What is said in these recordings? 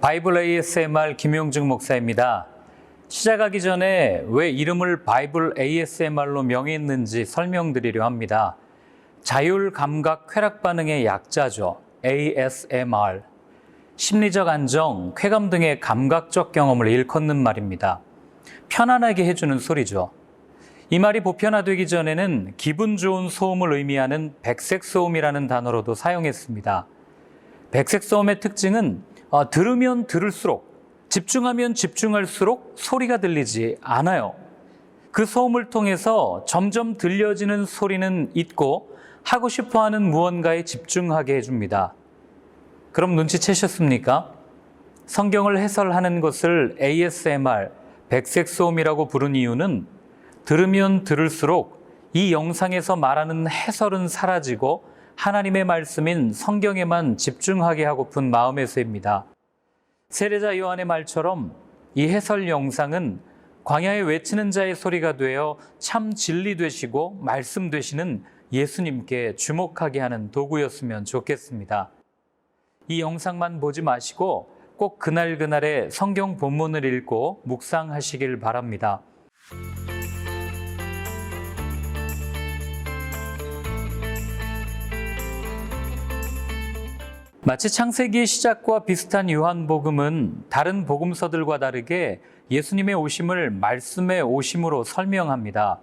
바이블 ASMR 김용중 목사입니다. 시작하기 전에 왜 이름을 바이블 ASMR로 명했는지 설명드리려 합니다. 자율감각 쾌락 반응의 약자죠. ASMR. 심리적 안정, 쾌감 등의 감각적 경험을 일컫는 말입니다. 편안하게 해주는 소리죠. 이 말이 보편화되기 전에는 기분 좋은 소음을 의미하는 백색 소음이라는 단어로도 사용했습니다. 백색 소음의 특징은 들으면 들을수록, 집중하면 집중할수록 소리가 들리지 않아요. 그 소음을 통해서 점점 들려지는 소리는 잊고 하고 싶어하는 무언가에 집중하게 해줍니다. 그럼 눈치채셨습니까? 성경을 해설하는 것을 ASMR, 백색 소음이라고 부른 이유는 들으면 들을수록 이 영상에서 말하는 해설은 사라지고 하나님의 말씀인 성경에만 집중하게 하고픈 마음에서입니다. 세례자 요한의 말처럼 이 해설 영상은 광야에 외치는 자의 소리가 되어 참 진리 되시고 말씀 되시는 예수님께 주목하게 하는 도구였으면 좋겠습니다. 이 영상만 보지 마시고 꼭 그날그날의 성경 본문을 읽고 묵상하시길 바랍니다. 마치 창세기의 시작과 비슷한 요한복음은 다른 복음서들과 다르게 예수님의 오심을 말씀의 오심으로 설명합니다.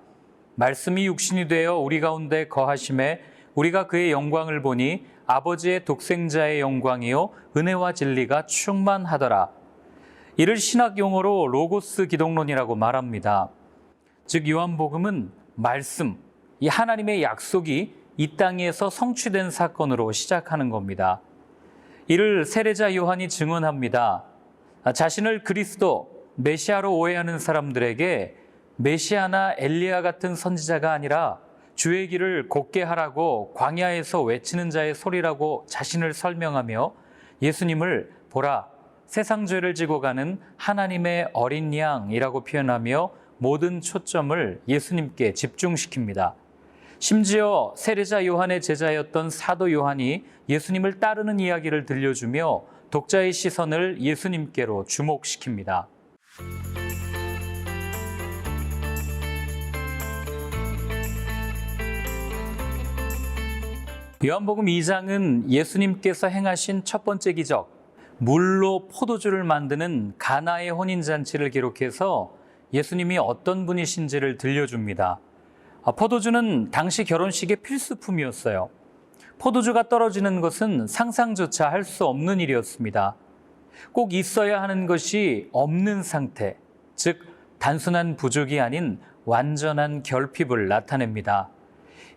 말씀이 육신이 되어 우리 가운데 거하심에 우리가 그의 영광을 보니 아버지의 독생자의 영광이요 은혜와 진리가 충만하더라. 이를 신학 용어로 로고스 기독론이라고 말합니다. 즉 요한복음은 말씀, 이 하나님의 약속이 이 땅에서 성취된 사건으로 시작하는 겁니다. 이를 세례자 요한이 증언합니다. 자신을 그리스도, 메시아로 오해하는 사람들에게 메시아나 엘리야 같은 선지자가 아니라 주의 길을 곧게 하라고 광야에서 외치는 자의 소리라고 자신을 설명하며 예수님을 보라, 세상 죄를 지고 가는 하나님의 어린 양이라고 표현하며 모든 초점을 예수님께 집중시킵니다. 심지어 세례자 요한의 제자였던 사도 요한이 예수님을 따르는 이야기를 들려주며 독자의 시선을 예수님께로 주목시킵니다. 요한복음 2장은 예수님께서 행하신 첫 번째 기적, 물로 포도주를 만드는 가나의 혼인잔치를 기록해서 예수님이 어떤 분이신지를 들려줍니다. 포도주는 당시 결혼식의 필수품이었어요. 포도주가 떨어지는 것은 상상조차 할 수 없는 일이었습니다. 꼭 있어야 하는 것이 없는 상태, 즉 단순한 부족이 아닌 완전한 결핍을 나타냅니다.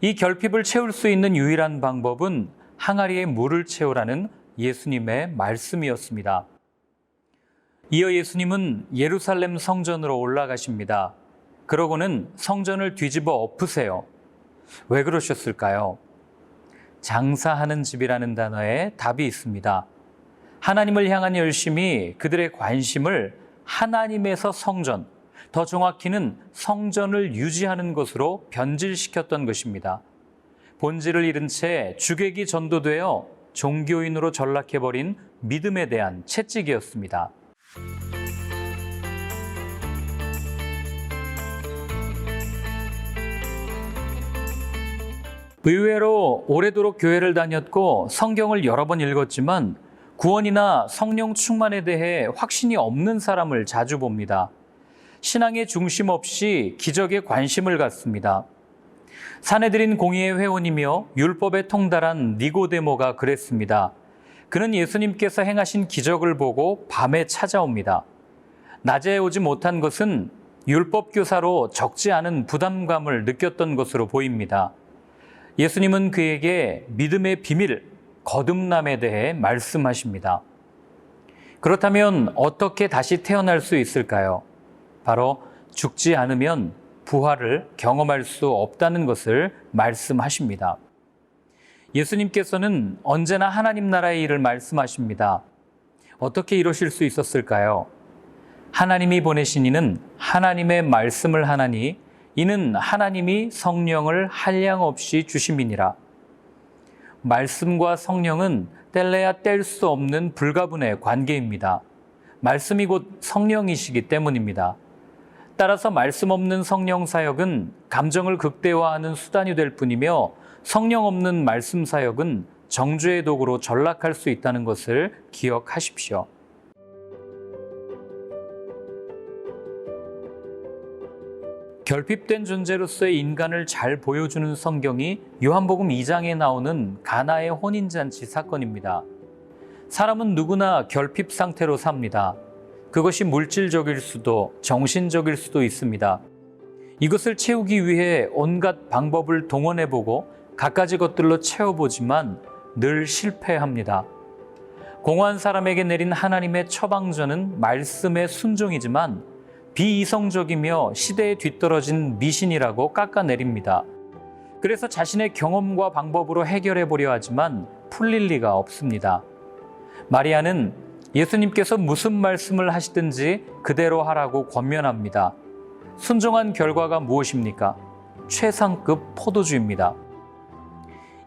이 결핍을 채울 수 있는 유일한 방법은 항아리에 물을 채우라는 예수님의 말씀이었습니다. 이어 예수님은 예루살렘 성전으로 올라가십니다. 그러고는 성전을 뒤집어 엎으세요. 왜 그러셨을까요? 장사하는 집이라는 단어에 답이 있습니다. 하나님을 향한 열심이 그들의 관심을 하나님에서 성전, 더 정확히는 성전을 유지하는 것으로 변질시켰던 것입니다. 본질을 잃은 채 주객이 전도되어 종교인으로 전락해버린 믿음에 대한 채찍이었습니다. 의외로 오래도록 교회를 다녔고 성경을 여러 번 읽었지만 구원이나 성령 충만에 대해 확신이 없는 사람을 자주 봅니다. 신앙의 중심 없이 기적에 관심을 갖습니다. 사내들인 공의의 회원이며 율법에 통달한 니고데모가 그랬습니다. 그는 예수님께서 행하신 기적을 보고 밤에 찾아옵니다. 낮에 오지 못한 것은 율법 교사로 적지 않은 부담감을 느꼈던 것으로 보입니다. 예수님은 그에게 믿음의 비밀, 거듭남에 대해 말씀하십니다. 그렇다면 어떻게 다시 태어날 수 있을까요? 바로 죽지 않으면 부활을 경험할 수 없다는 것을 말씀하십니다. 예수님께서는 언제나 하나님 나라의 일을 말씀하십니다. 어떻게 이루실 수 있었을까요? 하나님이 보내신 이는 하나님의 말씀을 하나니 이는 하나님이 성령을 한량없이 주심이니라. 말씀과 성령은 뗄래야 뗄 수 없는 불가분의 관계입니다. 말씀이 곧 성령이시기 때문입니다. 따라서 말씀 없는 성령 사역은 감정을 극대화하는 수단이 될 뿐이며 성령 없는 말씀 사역은 정죄의 도구로 전락할 수 있다는 것을 기억하십시오. 결핍된 존재로서의 인간을 잘 보여주는 성경이 요한복음 2장에 나오는 가나의 혼인잔치 사건입니다. 사람은 누구나 결핍 상태로 삽니다. 그것이 물질적일 수도 정신적일 수도 있습니다. 이것을 채우기 위해 온갖 방법을 동원해보고 갖가지 것들로 채워보지만 늘 실패합니다. 공허한 사람에게 내린 하나님의 처방전은 말씀의 순종이지만 비이성적이며 시대에 뒤떨어진 미신이라고 깎아내립니다. 그래서 자신의 경험과 방법으로 해결해 보려 하지만 풀릴 리가 없습니다. 마리아는 예수님께서 무슨 말씀을 하시든지 그대로 하라고 권면합니다. 순종한 결과가 무엇입니까? 최상급 포도주입니다.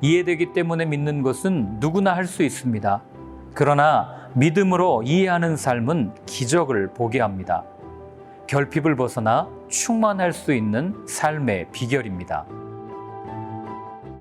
이해되기 때문에 믿는 것은 누구나 할 수 있습니다. 그러나 믿음으로 이해하는 삶은 기적을 보게 합니다. 결핍을 벗어나 충만할 수 있는 삶의 비결입니다.